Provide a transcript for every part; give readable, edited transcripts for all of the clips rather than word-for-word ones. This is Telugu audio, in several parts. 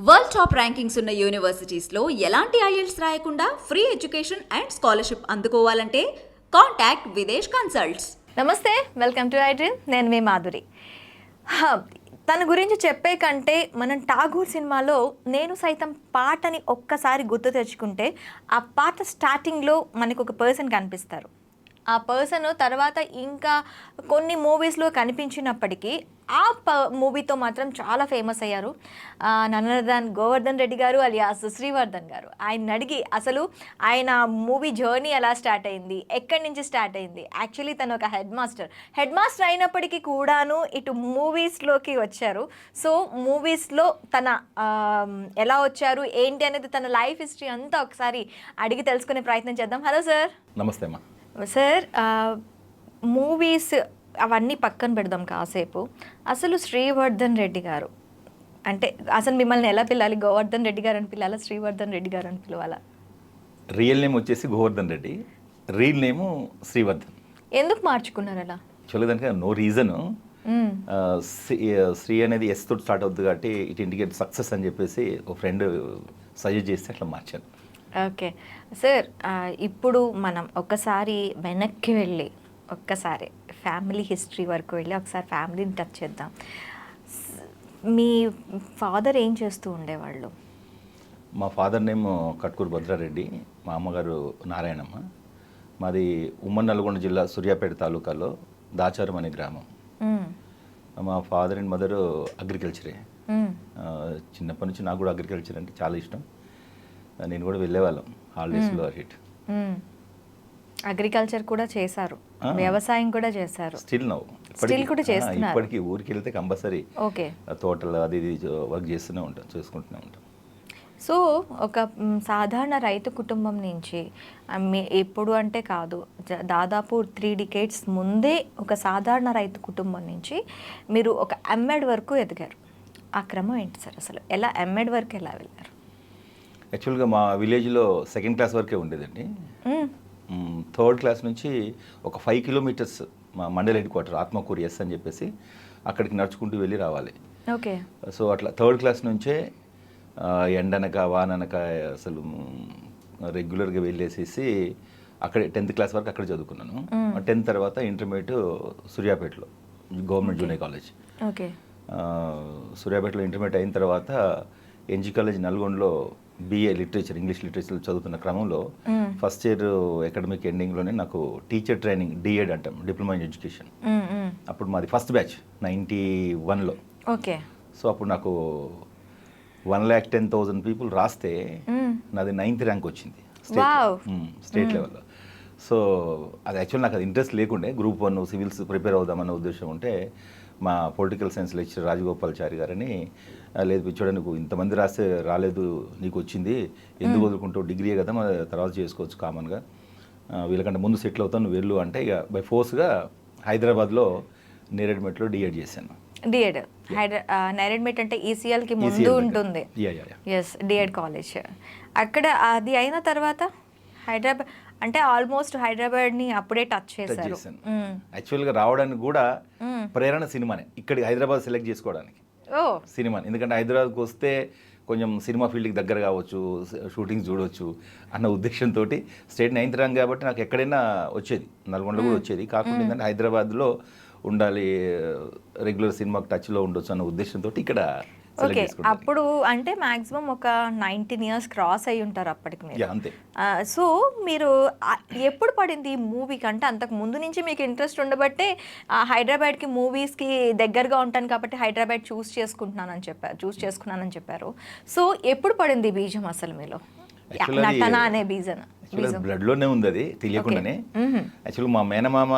వరల్డ్ టాప్ ర్యాంకింగ్స్ ఉన్న యూనివర్సిటీస్లో ఎలాంటి ఐఎల్స్ రాయకుండా ఫ్రీ ఎడ్యుకేషన్ అండ్ స్కాలర్షిప్ అందుకోవాలంటే కాంటాక్ట్ విదేశ్ కన్సల్ట్స్. నమస్తే, వెల్కమ్ టు ఐ డ్రీమ్. నేను మీ మాధురి. తన గురించి చెప్పే కంటే మనం ఠాగూర్ సినిమాలో నేను సైతం పాటని ఒక్కసారి గుర్తు తెచ్చుకుంటే ఆ పాట స్టార్టింగ్లో మనకు ఒక పర్సన్ కనిపిస్తారు. ఆ పర్సన్ తర్వాత ఇంకా కొన్ని మూవీస్లో కనిపించినప్పటికీ ఆ మూవీతో మాత్రం చాలా ఫేమస్ అయ్యారు. గోవర్ధన్ రెడ్డి గారు అలియాస్ శ్రీవర్ధన్ గారు. ఆయన అడిగి అసలు ఆయన మూవీ జర్నీ ఎలా స్టార్ట్ అయింది, ఎక్కడి నుంచి స్టార్ట్ అయింది. యాక్చువల్లీ తను ఒక హెడ్ మాస్టర్ అయినప్పటికీ కూడాను ఇటు మూవీస్లోకి వచ్చారు. సో మూవీస్లో తన ఎలా వచ్చారు ఏంటి అనేది తన లైఫ్ హిస్టరీ అంతా ఒకసారి అడిగి తెలుసుకునే ప్రయత్నం చేద్దాం. Hello sir. నమస్తే అమ్మా. సార్, మూవీస్ అవన్నీ పక్కన పెడదాం కాసేపు. అసలు శ్రీవర్ధన్ రెడ్డి గారు అంటే అసలు మిమ్మల్ని ఎలా పిలాలి? గోవర్ధన్ రెడ్డి గారు అని పిలాలా, శ్రీవర్ధన్ రెడ్డి గారు అని పిలవాలా? రియల్ నేమ్ వచ్చేసి గోవర్ధన్ రెడ్డి, రియల్ నేము శ్రీవర్ధన్. ఎందుకు మార్చుకున్నారు అలా? యాక్చువల్గా దానికి నో రీజన్. శ్రీ అనేది ఎస్ తోటి స్టార్ట్ అవుతుంది కాబట్టి ఇట్ ఇండికేట్ సక్సెస్ అని చెప్పేసి ఒక ఫ్రెండ్ సజెస్ట్ చేస్తే అట్లా మార్చాను. ఓకే సార్, ఇప్పుడు మనం ఒకసారి వెనక్కి వెళ్ళి ఒక్కసారి ఫ్యామిలీ హిస్టరీ వరకు వెళ్ళి ఒకసారి ఫ్యామిలీని టచ్ చేద్దాం. మీ ఫాదర్ ఏం చేస్తూ ఉండేవాళ్ళు? మా ఫాదర్ నేమ్ కట్కూరు భద్రారెడ్డి, మా అమ్మగారు నారాయణమ్మ. మాది ఉమ్మడి నల్గొండ జిల్లా సూర్యాపేట తాలూకాలో దాచారం అనే గ్రామం. మా ఫాదర్ అండ్ మదర్ అగ్రికల్చరే. చిన్నప్పటి నుంచి నాకు కూడా అగ్రికల్చర్ అంటే చాలా ఇష్టం. నేను కూడా వెళ్ళేవాళ్ళం హాలిడేస్లో. అగ్రికల్చర్ కూడా చేశారు, వ్యవసాయం కూడా చేశారు. స్టిల్ కూడా చేస్తున్నారు. ఇప్పటికీ ఊరికి వెళ్తే కంపల్సరీ ఓకే తోటలు అది ఇది వర్క్ చేస్తూనే ఉంటాం, చేసుకుంటూనే ఉంటాం. సో ఒక సాధారణ రైతు కుటుంబం నుంచి ఎప్పుడు అంటే కాదు, దాదాపు 3 decades ముందే ఒక సాధారణ రైతు కుటుంబం నుంచి మీరు ఒక ఎంఎడ్ వరకు ఎదిగారు. ఆ క్రమం ఏంటి సార్? అసలు ఎలా ఎంఎడ్ వరకు ఎలా వెళ్ళారు? యాక్చువల్గా మా విలేజ్లో 2nd క్లాస్ వరకే ఉండేదండి. 3rd క్లాస్ నుంచి ఒక 5 kilometers మా mandal head quarter Atmakur S అని చెప్పేసి అక్కడికి నడుచుకుంటూ వెళ్ళి రావాలి. ఓకే. సో అట్లా 3rd క్లాస్ నుంచే ఎండనక వాననక అసలు రెగ్యులర్గా వెళ్ళేసేసి అక్కడ 10th క్లాస్ వరకు అక్కడ చదువుకున్నాను. 10th తర్వాత ఇంటర్మీడియట్ సూర్యాపేటలో గవర్నమెంట్ జూనియర్ కాలేజ్. ఓకే. సూర్యాపేటలో ఇంటర్మీడియట్ అయిన తర్వాత ఎన్జీ కాలేజ్ నల్గొండలో బిఏ లిటరేచర్, ఇంగ్లీష్ లిటరేచర్ చదువుతున్న క్రమంలో ఫస్ట్ ఇయర్ అకాడమిక్ ఎండింగ్లోనే నాకు టీచర్ ట్రైనింగ్ డిఎడ్ అంటాం, డిప్లొమా ఇన్ ఎడ్యుకేషన్. అప్పుడు మాది ఫస్ట్ బ్యాచ్ 91లో. ఓకే. సో అప్పుడు నాకు 1,10,000 పీపుల్ రాస్తే నాది 9th ర్యాంక్ వచ్చింది స్టేట్ లెవెల్లో. సో అది యాక్చువల్ నాకు అది ఇంట్రెస్ట్ లేకుండే, గ్రూప్ 1 సివిల్స్ ప్రిపేర్ అవుదామన్న ఉద్దేశం ఉంటే మా పొలిటికల్ సైన్స్ లెక్చరర్ రాజగోపాల్చారి గారని, లేదు పిచ్చోడా నువ్వు ఇంతమంది రాస్తే రాలేదు, నీకు వచ్చింది, ఎందుకు వదులుకుంటావు, డిగ్రీ కదా మన తర్వాత చేసుకోవచ్చు కామన్గా, వీళ్ళకంటే ముందు సెటిల్ అవుతాను నువ్వు వెళ్ళు అంటే ఇక బై ఫోర్స్గా హైదరాబాద్లో నేరేడ్మెట్లో డిఎడ్ చేశాను. డిఎడ్ నేరేడ్మెట్ అంటే ఈసీఎల్కి ముందు ఉంటుంది. Yes, D Ed college. అక్కడ అది అయిన తర్వాత హైదరాబాద్ అంటే ఆల్మోస్ట్ హైదరాబాద్ని అప్పుడే టచ్ చేశారు. యాక్చువల్గా రావడానికి కూడా ప్రేరణ సినిమానే, ఇక్కడికి హైదరాబాద్ సెలెక్ట్ చేసుకోవడానికి సినిమాని. ఎందుకంటే హైదరాబాద్కి వస్తే కొంచెం సినిమా ఫీల్డ్కి దగ్గర కావచ్చు, షూటింగ్స్ చూడవచ్చు అన్న ఉద్దేశంతో స్టేట్ 9th ర్యాంక్ కాబట్టి నాకు ఎక్కడైనా వచ్చేది, నల్గొండలో కూడా వచ్చేది. కాకుండా ఏంటంటే హైదరాబాద్లో ఉండాలి, రెగ్యులర్ సినిమాకి టచ్లో ఉండొచ్చు అన్న ఉద్దేశంతో ఇక్కడ. ఓకే. అప్పుడు అంటే మాక్సిమం ఒక 19 years క్రాస్ అయ్యి ఉంటారు అప్పటికి మీరు. అంతే. సో మీరు ఎప్పుడు పడింది ఈ మూవీకి? అంటే అంతకు ముందు నుంచి మీకు ఇంట్రెస్ట్ ఉండబట్టే హైదరాబాద్కి మూవీస్కి దగ్గరగా ఉంటాను కాబట్టి హైదరాబాద్ చూస్ చేసుకున్నానని చెప్పారు. సో ఎప్పుడు పడింది బీజం అసలు మీలో, నటన అనే బీజం? బ్లడ్లోనే ఉంది, అది తెలియకుండానే. యాక్చువల్గా మా మేనమామ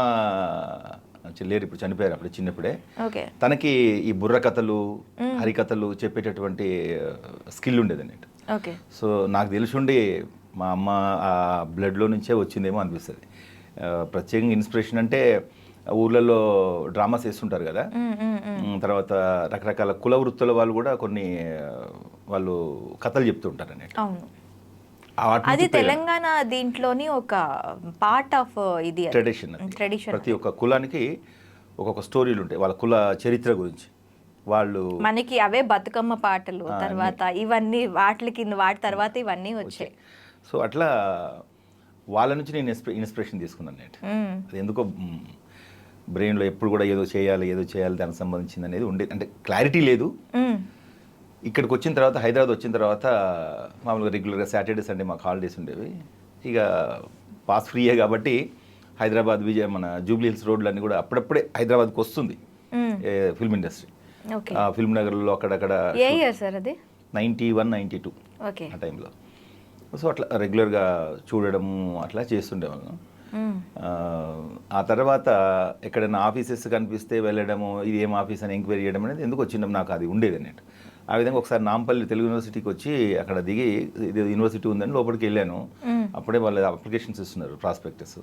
లేరు, ఇప్పుడు చనిపోయారు, అప్పుడు చిన్నప్పుడే. తనకి ఈ బుర్ర కథలు, హరికథలు చెప్పేటటువంటి స్కిల్ ఉండేది అన్నట్టు. ఓకే. సో నాకు తెలుసుండి మా అమ్మ ఆ బ్లడ్లో నుంచే వచ్చిందేమో అనిపిస్తుంది. ప్రత్యేకంగా ఇన్స్పిరేషన్ అంటే ఊర్లలో డ్రామాస్ వేస్తుంటారు కదా, తర్వాత రకరకాల కుల వృత్తుల వాళ్ళు కూడా కొన్ని వాళ్ళు కథలు చెప్తుంటారు అన్నట్టు. అది తెలంగాణ దీంట్లోని ఒక పార్ట్ ఆఫ్ ఇది ట్రెడిషన్. ప్రతి ఒక్క కులానికి ఒక్కొక్క స్టోరీలు ఉంటాయి వాళ్ళ కుల చరిత్ర గురించి. వాళ్ళు మనకి అవే బతుకమ్మ పాటలు తర్వాత ఇవన్నీ వాటి తర్వాత ఇవన్నీ వచ్చాయి. సో అట్లా వాళ్ళ నుంచి నేను ఇన్స్పిరేషన్ తీసుకున్నాను నేను. అది ఎందుకో బ్రెయిన్లో ఎప్పుడు కూడా ఏదో చేయాలి దానికి సంబంధించింది అనేది ఉండేది, అంటే క్లారిటీ లేదు. ఇక్కడికి వచ్చిన తర్వాత, హైదరాబాద్ వచ్చిన తర్వాత మామూలుగా రెగ్యులర్గా సాటర్డే సండే మాకు హాలిడేస్ ఉండేవి. ఇక పాస్ ఫ్రీయే కాబట్టి హైదరాబాద్ మన జూబ్లీ హిల్స్ రోడ్లన్నీ కూడా అప్పుడప్పుడే హైదరాబాద్కి వస్తుంది ఫిల్మ్ ఇండస్ట్రీ. ఫిల్మ్ నగర్లో అక్కడక్కడ ఏ ఇయర్ సార్ అది? 91, 92 ఆ టైంలో. సో అట్లా రెగ్యులర్గా చూడడము అట్లా చేస్తుండేవాళ్ళం. ఆ తర్వాత ఎక్కడైనా ఆఫీసెస్ కనిపిస్తే వెళ్ళడము, ఇది ఏం ఆఫీస్ అని ఎంక్వైరీ చేయడం అనేది ఎందుకు వచ్చిందాం నాకు అది ఉండేది అన్నట్టు. ఆ విధంగా ఒకసారి నాంపల్లి తెలుగు యూనివర్సిటీకి వచ్చి అక్కడ దిగి ఇది యూనివర్సిటీ ఉందని లోపలికి వెళ్ళాను. అప్పుడే వాళ్ళు అప్లికేషన్స్ ఇస్తున్నారు, ప్రాస్పెక్టస్.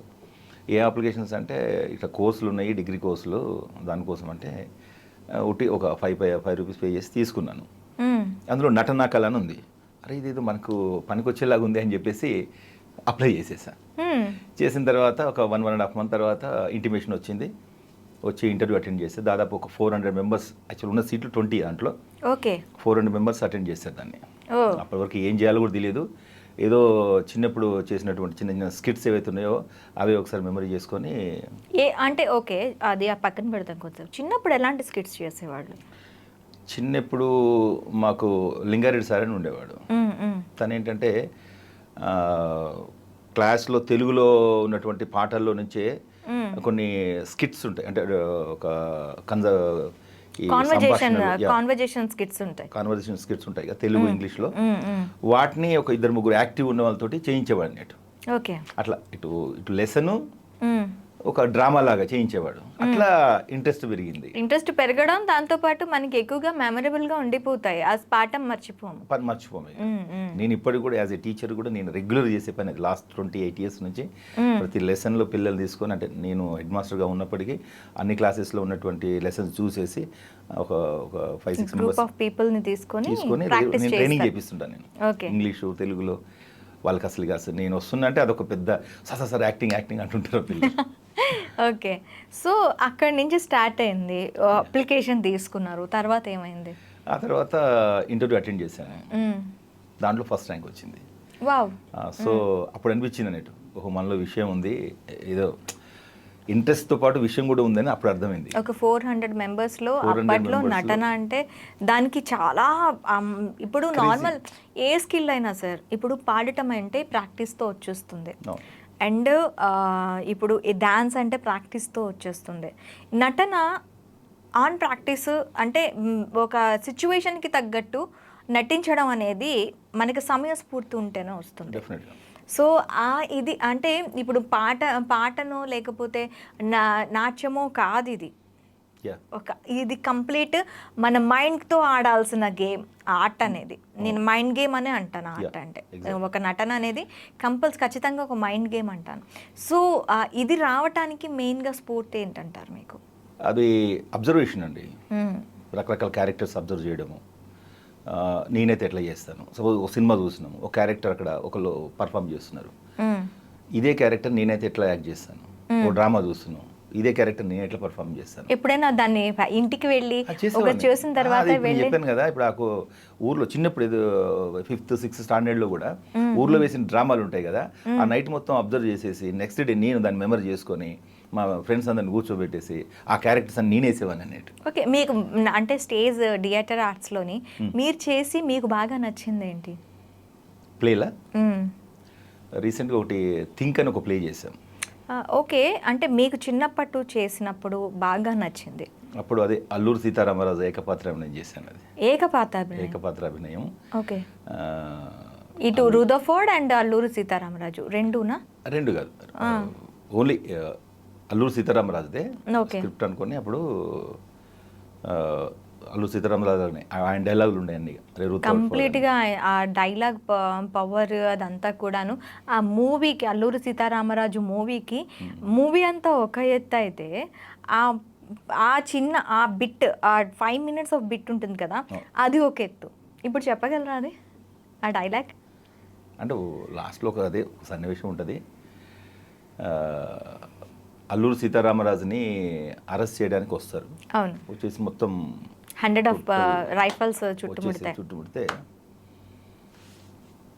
ఏ అప్లికేషన్స్ అంటే ఇట్లా కోర్సులు ఉన్నాయి, డిగ్రీ కోర్సులు, దానికోసం అంటే ఒక 5 రూపీస్ పే చేసి తీసుకున్నాను. అందులో నటనా కళ అని ఉంది. అరే ఇదేదో మనకు పనికొచ్చేలాగా ఉంది అని చెప్పేసి అప్లై చేసేసా. చేసిన తర్వాత ఒక 1.5 మంత్ తర్వాత ఇంటిమేషన్ వచ్చింది. వచ్చి ఇంటర్వ్యూ అటెండ్ చేస్తే దాదాపు ఒక 400 మెంబర్స్, యాక్చువల్ ఉన్న సీట్లు 20 దాంట్లో 400 మెంబర్స్ అటెండ్ చేశారు దాన్ని. అప్పటి వరకు ఏం చేయాలో కూడా తెలియదు. ఏదో చిన్నప్పుడు చేసినటువంటి చిన్న చిన్న స్కిట్స్ ఏవైతే ఉన్నాయో అవి ఒకసారి మెమరీ చేసుకొని అంటే ఓకే అది ఆ పక్కన పెడతాం. కొంచెం చిన్నప్పుడు ఎలాంటి స్కిట్స్ చేసేవాళ్ళు? చిన్నప్పుడు మాకు లింగారెడ్డి సార్ అని ఉండేవాడు. తను ఏంటంటే క్లాస్లో తెలుగులో ఉన్నటువంటి పాటల్లో నుంచే కొన్ని స్కిట్స్ ఉంటాయి, అంటే ఒక కాన్వర్జేషన్ స్కిట్స్ ఉంటాయి కదా తెలుగు ఇంగ్లీష్లో. వాటిని ఒక 2-3 యాక్టివ్ ఉన్న వాళ్ళతోటి చేయించేవాడు అన్నట్టు. అట్లా ఇటు లెసను ఒక డ్రామా లాగా చేయించేవాడు. అట్లా ఇంట్రెస్ట్ పెరగడం, దాంతోపాటు మనకి ఎక్కువగా మెమరబుల్గా ఉండిపోతాయి. ఆ పాఠం మర్చిపోము. నేను ఇప్పటికి కూడా యాజ్ ఏ టీచర్ కూడా నేను రెగ్యులర్ చేసే పని అది. లాస్ట్ 28 years నుంచి ప్రతి లెసన్లో పిల్లలు తీసుకొని, అంటే నేను హెడ్ మాస్టర్గా ఉన్నప్పటికీ అన్ని క్లాసెస్లో ఉన్నటువంటి లెసన్స్ చూసేసి ఒక 5-6 మెంబర్స్ తీసుకొని నేను ట్రైనింగ్ చేపిస్తుంటాను. నేను ఇంగ్లీషు తెలుగులో వాళ్ళకి అసలు నేను వస్తున్నా అంటే అదొక పెద్ద సార్ యాక్టింగ్ అంటుంటారు పిల్లలు. ఓకే, సో అక్కడి నుంచి స్టార్ట్ అయింది. అప్లికేషన్ తీసుకున్నారు, తర్వాత ఏమైంది? ఆ తర్వాత ఇంటర్వ్యూ అటెండ్ చేశాను. దాంట్లో ఫస్ట్ ర్యాంక్ వచ్చింది. సో అప్పుడు అనిపించింది అన్నట్టు, మనలో విషయం ఉంది, ఏదో ఇంట్రెస్ట్తో పాటు విషయం కూడా ఉందని అప్పుడు అర్థమైంది. ఒక 400 మెంబర్స్లో అప్పట్లో నటన అంటే దానికి చాలా ఇప్పుడు నార్మల్ ఏ స్కిల్ అయినా సార్, ఇప్పుడు పాడటం అంటే ప్రాక్టీస్తో వచ్చేస్తుంది, అండ్ ఇప్పుడు డ్యాన్స్ అంటే ప్రాక్టీస్తో వచ్చేస్తుంది. నటన ఆన్ ప్రాక్టీస్ అంటే ఒక సిచ్యువేషన్కి తగ్గట్టు నటించడం అనేది మనకి సమయస్ఫూర్తి ఉంటేనే వస్తుంది. సో ఇది అంటే ఇప్పుడు పాటనో లేకపోతే నాట్యమో కాదు, ఇది కంప్లీట్ మన మైండ్తో ఆడాల్సిన గేమ్ ఆర్ట్ అనేది. నేను మైండ్ గేమ్ అనే అంటాను ఆర్ట్ అంటే. ఒక నటన అనేది ఖచ్చితంగా ఒక మైండ్ గేమ్ అంటాను. సో ఇది రావటానికి మెయిన్గా స్ఫూర్తి ఏంటంటారు మీకు? అది అబ్జర్వేషన్ అండి. రకరకాల క్యారెక్టర్స్ అబ్జర్వ్ చేయడము. నేనైతే ఎట్లా చేస్తాను, సపోజ్ ఒక సినిమా చూసినాము, ఒక క్యారెక్టర్ అక్కడ ఒకళ్ళు పర్ఫామ్ చేస్తున్నారు, ఇదే క్యారెక్టర్ నేనైతే ఎట్లా యాక్ట్ చేస్తాను. ఒక డ్రామా చూస్తున్నాం, ఇదే క్యారెక్టర్ నేను ఎట్లా పర్ఫామ్ చేస్తాను. ఎప్పుడైనా దాన్ని ఇంటికి వెళ్ళి చూసిన తర్వాత చెప్పాను కదా, ఇప్పుడు నాకు ఊర్లో చిన్నప్పుడు ఏదో 5th 6th స్టాండర్డ్లో కూడా ఊర్లో వేసిన డ్రామాలు ఉంటాయి కదా, ఆ నైట్ మొత్తం అబ్జర్వ్ చేసేసి నెక్స్ట్ డే నేను దాన్ని మెమరీ చేసుకొని మా ఫ్రెండ్స్ అందరిని కూర్చోబెట్టేసి ఆ క్యారెక్టర్స్ అని నేనేసేవాను అన్నట్టు. ఓకే, మీకు అంటే స్టేజ్ థియేటర్ ఆర్ట్స్లోని మీరు చేసి మీకు బాగా నచ్చింది ఏంటి ప్లేలా? రీసెంట్గా ఒకటి థింక్ అని ఒక ప్లే చేసాం. ఓకే, అంటే మీకు చిన్నప్పటి చేసినప్పుడు బాగా నచ్చింది అప్పుడు అదే అల్లూరు సీతారామరాజు ఏకపాత్రాభినయం చేశాను. అది ఏకపాత్రాభినయం. ఓకే, ఇటు రూదర్ఫోర్డ్ అండ్ అల్లూరు సీతారామరాజు రెండు కాదు, ఓన్లీ అల్లూరు సీతారామరాజుదే స్క్రిప్ట్ అనుకొని అప్పుడు అల్లూరు సీతారామరాజు ఆయన డైలాగులు ఉండే అన్ని కంప్లీట్గా ఆ డైలాగ్ పవర్ అదంతా కూడాను ఆ మూవీకి, అల్లూరు సీతారామరాజు మూవీ అంతా ఒక ఎత్తు అయితే ఆ చిన్న ఆ బిట్, ఆ 5 minutes ఆఫ్ బిట్ ఉంటుంది కదా, అది ఒక ఎత్తు. ఇప్పుడు చెప్పగలరా అది ఆ డైలాగ్? అంటే లాస్ట్లో అదే సన్నివేశం ఉంటుంది. అల్లూరు సీతారామరాజుని అరెస్ట్ చేయడానికి వస్తారు, వచ్చేసి మొత్తం 100 ఆఫ్ రైఫల్స్ చుట్టుముడతాయి. చుట్టుముడితే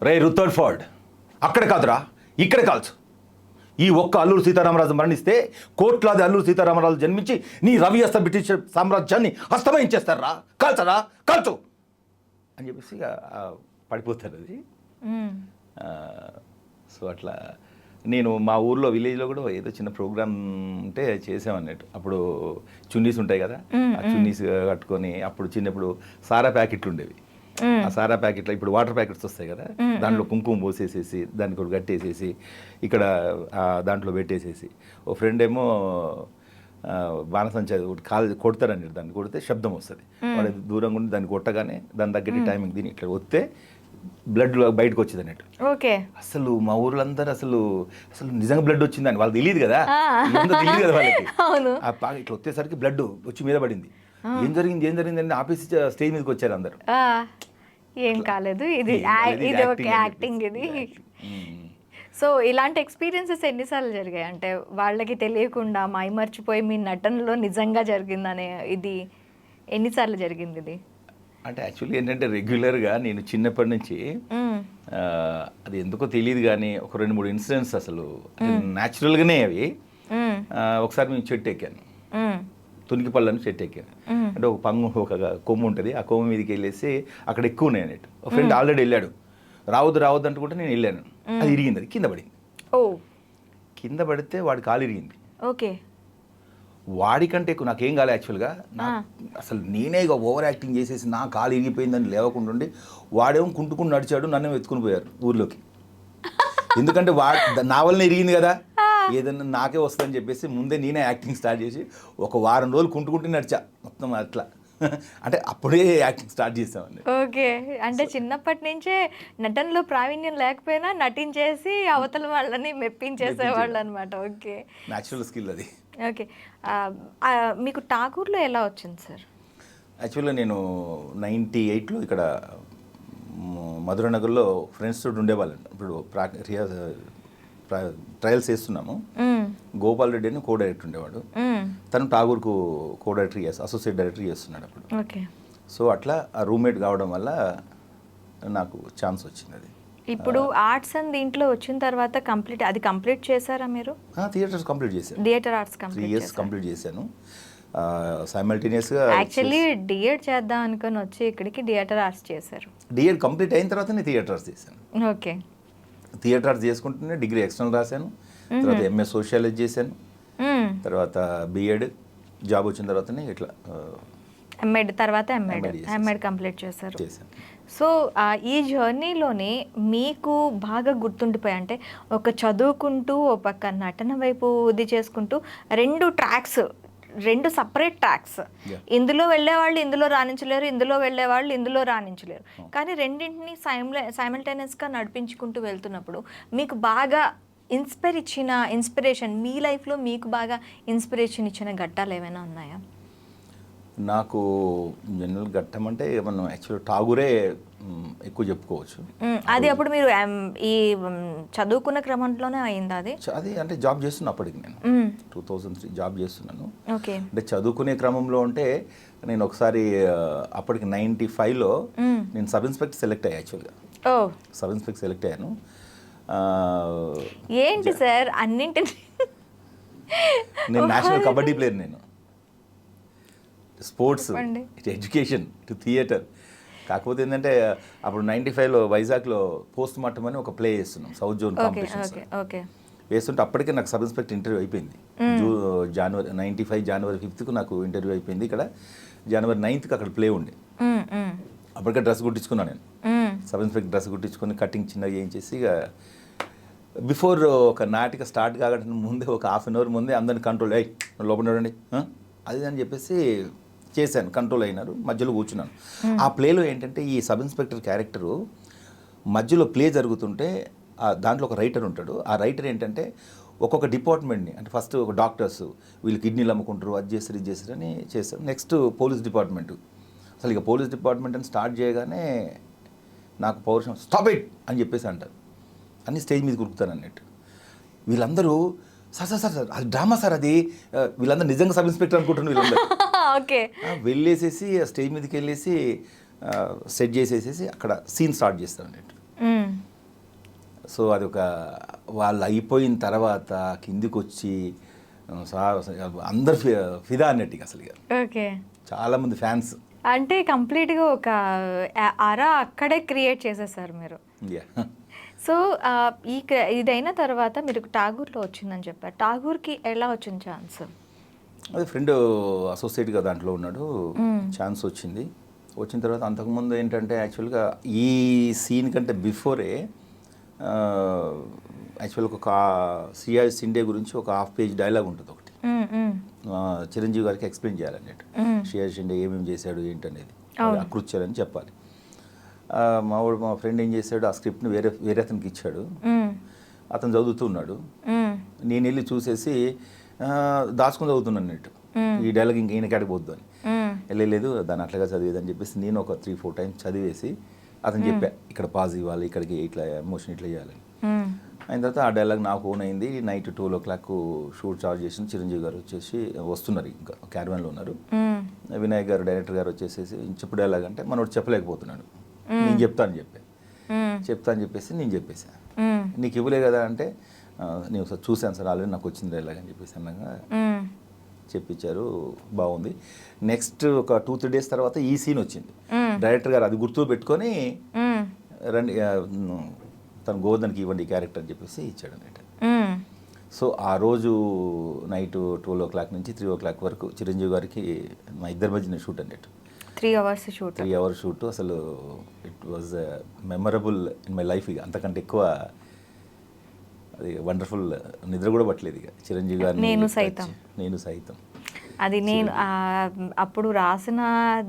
రే రుతర్డ్ ఫోర్డ్ అక్కడ కాదురా ఇక్కడ కాల్చు. ఈ ఒక్క అల్లూరు సీతారామరాజు మరణిస్తే కోట్లాది అల్లూరు సీతారామరాజు జన్మించి నీ రవి హస్త బ్రిటిష్ సామ్రాజ్యాన్ని హస్తమయించేస్తారా, కాల్చరా కాల్చు అని చెప్పేసి పడిపోతారు అది. సో అట్లా నేను మా ఊర్లో విలేజ్లో కూడా ఏదో చిన్న ప్రోగ్రామ్ ఉంటే చేసామన్నట్టు. అప్పుడు చున్నీస్ ఉంటాయి కదా, ఆ చున్నీస్ కట్టుకొని అప్పుడు చిన్నప్పుడు సారా ప్యాకెట్లు ఉండేవి. ఆ సారా ప్యాకెట్లో ఇప్పుడు వాటర్ ప్యాకెట్స్ వస్తాయి కదా, దాంట్లో కుంకుమ పోసేసేసి దానికి ఒకటి కట్టేసేసి ఇక్కడ దాంట్లో పెట్టేసేసి ఓ ఫ్రెండ్ ఏమో బాణసంచా కొడతారని దాన్ని కొడితే శబ్దం వస్తుంది. వాడు దూరంగా ఉండి దాన్ని కొట్టగానే దాని తగ్గట్టు టైమింగ్ దీన్ని ఇట్లా వస్తే బ్లడ్ బయటకు వచ్చింది అన్నట్టు. ఓకే, అసలు మా ఊర్లందరూ అసలు నిజంగా బ్లడ్ వచ్చిందని వాళ్ళకి తెలియదు కదా, తెలియదు కదా వాళ్ళకి. ఇట్లా వచ్చేసరికి బ్లడ్ వచ్చి మీద పడింది. ఏం జరిగింది అని ఆఫీస్ స్టేజ్ మీదకి వచ్చారు అందరు. ఏం కాలేదు, ఇది ఒక యాక్టింగ్ ఇది. సో ఇలాంటి ఎక్స్పీరియన్సెస్ ఎన్నిసార్లు జరిగాయి అంటే వాళ్ళకి తెలియకుండా మైమర్చిపోయి మీ నటనలో నిజంగా జరిగిందనే ఇది ఎన్నిసార్లు జరిగింది ఇది? అంటే యాక్చువల్లీ ఏంటంటే రెగ్యులర్గా నేను చిన్నప్పటి నుంచి అది ఎందుకో తెలియదు కానీ ఒక 2-3 ఇన్సిడెంట్స్ అసలు న్యాచురల్గానే అవి. ఒకసారి మేము చెట్టు ఎక్కాను, తునికిపళ్ళని చెట్టు ఎక్కాను. అంటే ఒక కొమ్ము ఉంటుంది, ఆ కొమ్ము మీదకి వెళ్ళేసి అక్కడ ఎక్కువ ఉన్నాయి అన్నట్టు. ఒక ఫ్రెండ్ ఆల్రెడీ వెళ్ళాడు, రావద్దు అనుకుంటే నేను వెళ్ళాను. అది ఇరిగింది, అది కింద పడింది. కింద పడితే వాడి కాలు ఇరిగింది. ఓకే, వాడికంటే ఎక్కువ నాకేం కాలే యాక్చువల్గా. అసలు నేనే ఇక ఓవర్ యాక్టింగ్ చేసేసి నా కాలు ఇరిగిపోయిందని లేవకుండా ఉండి వాడేమో కుంటుకుని నడిచాడు, నన్ను ఎత్తుకుని పోయారు ఊర్లోకి. ఎందుకంటే నా వల్లనే ఇరిగింది కదా, ఏదన్నా నాకే వస్తుందని చెప్పేసి ముందే నేనే యాక్టింగ్ స్టార్ట్ చేసి ఒక వారం రోజులు కుంటుకుంటూ నడిచా మొత్తం అట్లా. అంటే అప్పుడే యాక్టింగ్ స్టార్ట్ చేసామండి. ఓకే, అంటే చిన్నప్పటి నుంచే నటనలో ప్రావీణ్యం లేకపోయినా నటించేసి అవతల వాళ్ళని మెప్పించేసేవాళ్ళు అనమాట. ఓకే, న్యాచురల్ స్కిల్ అది. ఓకే, మీకు ఠాగూర్లో ఎలా వచ్చింది సార్? యాక్చువల్గా నేను 98లో ఇక్కడ మధురనగర్లో ఫ్రెండ్స్ తోటి ఉండేవాళ్ళండి. ఇప్పుడు ట్రయల్స్ చేస్తున్నాము. గోపాల్ రెడ్డి అని కో డైరెక్టర్ ఉండేవాడు, తను ఠాగూర్కు కో డైరెక్టర్ అసోసియేట్ డైరెక్టర్ చేస్తున్నాడు అప్పుడు. ఓకే, సో అట్లా ఆ రూమ్మేట్ కావడం వల్ల నాకు ఛాన్స్ వచ్చింది. అది ఇప్పుడు ఆర్ట్స్ అండ్ దీంట్లో వచ్చిన తర్వాత కంప్లీట్ చేశారా మీరు? థియేటర్స్ కంప్లీట్ చేశాను, థియేటర్ ఆర్ట్స్ 3 years కంప్లీట్ చేశాను. సైమల్టేనియస్గా యాక్చువల్లీ డిఎడ్ చేద్దాం అనుకుని వచ్చి ఇక్కడికి థియేటర్ ఆర్ట్స్ చేశారు. డిఎడ్ కంప్లీట్ అయిన తర్వాత నేను థియేటర్ ఆర్ట్స్ చేశాను. ఓకే, థియేటర్ ఆర్ట్స్ చేసుకుంటూనే డిగ్రీ ఎక్స్టర్నల్ రాశాను, తర్వాత ఎంఏ సోషియాలజీ చేశాను, తర్వాత బిఎడ్ జాబ్ వచ్చిన తర్వాతనే ఇట్లా ఎంఎడ్ కంప్లీట్ చేశారు. సో ఈ జర్నీలోనే మీకు బాగా గుర్తుండిపోయి అంటే ఒక చదువుకుంటూ ఒక పక్క నటన వైపు ఇది చేసుకుంటూ 2 సపరేట్ ట్రాక్స్, ఇందులో వెళ్ళేవాళ్ళు ఇందులో రాణించలేరు, ఇందులో వెళ్ళేవాళ్ళు ఇందులో రాణించలేరు, కానీ రెండింటిని సైమల్టేనియస్గా నడిపించుకుంటూ వెళ్తున్నప్పుడు మీకు బాగా ఇన్స్పిరేషన్ మీ లైఫ్లో మీకు బాగా ఇన్స్పిరేషన్ ఇచ్చిన ఘట్టాలు ఏమైనా ఉన్నాయా? నాకు జనరల్ ఘట్టం అంటే మనం యాక్చువల్ ఠాగూరే ఎక్కువ చెప్పుకోవచ్చు. అది అప్పుడు మీరు ఈ చదువుకున్న క్రమంలోనే అయింది అది? అది అంటే జాబ్ చేస్తున్నా అప్పటికి నేను 2003 జాబ్ చేస్తున్నాను. ఓకే, అంటే చదువుకునే క్రమంలో అంటే నేను ఒకసారి అప్పటికి 95లో నేను సబ్ ఇన్స్పెక్టర్ సెలెక్ట్ అయ్యా. యాక్చువల్గా సబ్ ఇన్స్పెక్టర్ సెలెక్ట్ అయ్యాను. ఏంటి సార్ అన్నింటినీ? నేను నేషనల్ కబడ్డీ ప్లేయర్, నేను స్పోర్ట్స్, ఇటు ఎడ్యుకేషన్, ఇటు థియేటర్. కాకపోతే ఏంటంటే అప్పుడు 95లో వైజాగ్లో పోస్ట్ మార్టం అని ఒక ప్లే చేస్తున్నాం, సౌత్ జోన్ కాంపిటీషన్స్ వేస్తుంటే అప్పటికే నాకు సబ్ ఇన్స్పెక్టర్ ఇంటర్వ్యూ అయిపోయింది. జనవరి 95 జనవరి 5th నాకు ఇంటర్వ్యూ అయిపోయింది. ఇక్కడ జనవరి 9th అక్కడ ప్లే ఉండే. అప్పటికే డ్రెస్ కుట్టించుకున్నాను నేను, సబ్ ఇన్స్పెక్టర్ డ్రెస్ కుట్టించుకొని కటింగ్ చిన్నగా చేయించేసి ఇక బిఫోర్ ఒక నాటిక స్టార్ట్ కాకుండా ముందే ఒక ½ an hour ముందే అందరిని కంట్రోల్ అయ్యి లోపల చూడండి అది అని చెప్పేసి చేశాను. కంట్రోల్ అయినారు, మధ్యలో కూర్చున్నాను. ఆ ప్లేలో ఏంటంటే ఈ సబ్ ఇన్స్పెక్టర్ క్యారెక్టరు మధ్యలో ప్లే జరుగుతుంటే దాంట్లో ఒక రైటర్ ఉంటాడు. ఆ రైటర్ ఏంటంటే ఒక్కొక్క డిపార్ట్మెంట్ని, అంటే ఫస్ట్ ఒక డాక్టర్స్ వీళ్ళు కిడ్నీలు అమ్ముకుంటారు, అది చేస్తారు ఇది చేస్తారు అని చేస్తారు. నెక్స్ట్ పోలీస్ డిపార్ట్మెంటు, అసలు ఇక పోలీస్ డిపార్ట్మెంట్ అని స్టార్ట్ చేయగానే నాకు పౌరుషం స్టాప్ ఇట్ అని చెప్పేసి అంటారు. అన్ని స్టేజ్ మీద కురుకుతాను అన్నట్టు. వీళ్ళందరూ సార్ అది డ్రామా సార్, అది వీళ్ళందరూ నిజంగా సబ్ ఇన్స్పెక్టర్ అనుకుంటున్నారు వీళ్ళందరూ. ఓకే. వెళ్ళేసేసి ఆ స్టేజ్ మీదకి వెళ్ళేసి సెట్ చేసేసేసి అక్కడ సీన్ స్టార్ట్ చేస్తాం అన్నట్టు. సో అది ఒక వాళ్ళు అయిపోయిన తర్వాత కిందికి వచ్చి అందరు ఫిదా అన్నట్టు అసలు ఇక ఓకే. చాలామంది ఫ్యాన్స్. అంటే కంప్లీట్గా ఒక అరా అక్కడే క్రియేట్ చేసేసారు మీరు. సో ఇదైన తర్వాత మీరు ఠాగూర్లో వచ్చిందని చెప్పారు. ఠాగూర్కి ఎలా వచ్చింది ఛాన్స్? అది ఫ్రెండ్ అసోసియేట్గా దాంట్లో ఉన్నాడు, ఛాన్స్ వచ్చింది. వచ్చిన తర్వాత అంతకుముందు ఏంటంటే యాక్చువల్గా ఈ సీన్ కంటే బిఫోరే యాక్చువల్గా ఒక సిఐ సిండే గురించి ఒక హాఫ్ పేజ్ డైలాగ్ ఉంటుంది ఒకటి, చిరంజీవి గారికి ఎక్స్ప్లెయిన్ చేయాలన్నట్టు. సిఐ సిండే ఏమేమి చేశాడు ఏంటనేది అకృత్యాలని చెప్పాలి. మా ఫ్రెండ్ ఏం చేశాడు, ఆ స్క్రిప్ట్ని వేరే అతనికి ఇచ్చాడు. అతను చదువుతూ ఉన్నాడు. నేను వెళ్ళి చూసేసి దాచుకుని చదువుతున్నాను అన్నట్టు, ఈ డైలాగ్ ఇంక ఈయన కాడిపోద్దు అని. వెళ్ళలేదు దాన్ని అట్లాగా చదివేదని చెప్పేసి నేను ఒక 3-4 టైమ్స్ చదివేసి అతను చెప్పా ఇక్కడ పాజ్ ఇవ్వాలి, ఇక్కడికి ఇట్లా ఎమోషన్ ఇట్లా చేయాలని. అయిన తర్వాత ఆ డైలాగ్ నాకు ఓన్ అయింది. నైట్ 12 o'clock షూట్ చార్జ్ చేసిన చిరంజీవి గారు వచ్చేసి వస్తున్నారు, ఇంకా క్యారవాన్లో ఉన్నారు. వినాయక్ గారు డైరెక్టర్ గారు వచ్చేసేసి చెప్పు డైలాగ్ అంటే మనోడు చెప్పలేకపోతున్నాడు, నేను చెప్తాను చెప్పేసి నేను చెప్పేసా. నీకు ఇవ్వలే కదా అంటే నేను ఒకసారి చూశాను సార్ ఆల్రెడీ నాకు వచ్చింది డైలాగ్ అని చెప్పేసి అన్నాగా చెప్పించారు. బాగుంది. నెక్స్ట్ ఒక 2-3 days తర్వాత ఈ సీన్ వచ్చింది. డైరెక్టర్ గారు అది గుర్తు పెట్టుకొని రండి తను గోవర్ధన్కి ఇవ్వండి క్యారెక్టర్ అని చెప్పేసి ఇచ్చాడు అన్నట్టు. సో ఆ రోజు నైట్ 12 o'clock నుంచి 3 o'clock వరకు చిరంజీవి గారికి మా ఇద్దరి మధ్యన షూట్ అన్నట్టు. 3 hours షూట్. 3 hours shoot. అసలు it was memorable in my life. ఇక అంతకంటే ఎక్కువ అది వండర్ఫుల్. నిద్ర కూడా పట్టలేదు ఇక చిరంజీవి గారు నేను సైతం అది నేను అప్పుడు రాసిన